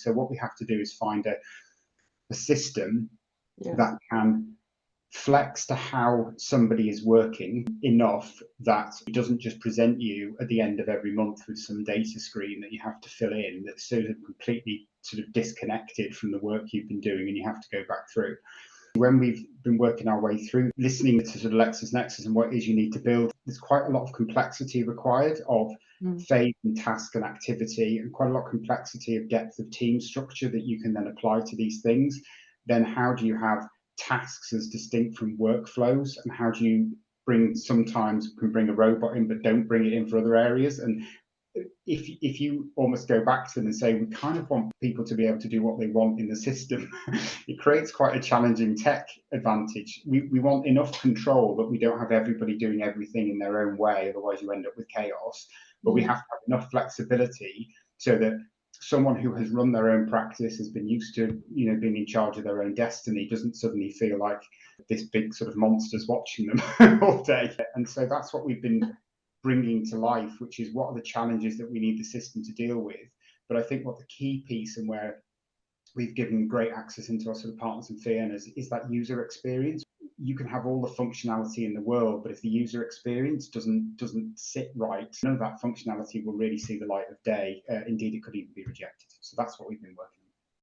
So what we have to do is find a system Yeah. that can flex to how somebody is working enough that it doesn't just present you at the end of every month with some data screen that you have to fill in that's sort of completely sort of disconnected from the work you've been doing and you have to go back through. When we've been working our way through listening to sort of LexisNexis and what it is you need to build, there's quite a lot of complexity required of phase and task and activity, and quite a lot of complexity of depth of team structure that you can then apply to these things. Then how do you have tasks as distinct from workflows, and how do you sometimes can bring a robot in but don't bring it in for other areas? And if you almost go back to them and say we kind of want people to be able to do what they want in the system, it creates quite a challenging tech advantage. We want enough control that we don't have everybody doing everything in their own way, otherwise you end up with chaos. But we have to have enough flexibility so that someone who has run their own practice, has been used to being in charge of their own destiny, doesn't suddenly feel like this big sort of monster's watching them all day. And so that's what we've been bringing to life, which is what are the challenges that we need the system to deal with. But I think what the key piece, and where we've given great access into our sort of partners and fee earners, is that user experience. You can have all the functionality in the world, but if the user experience doesn't sit right, none of that functionality will really see the light of day. Indeed, it could even be rejected. So that's what we've been working on.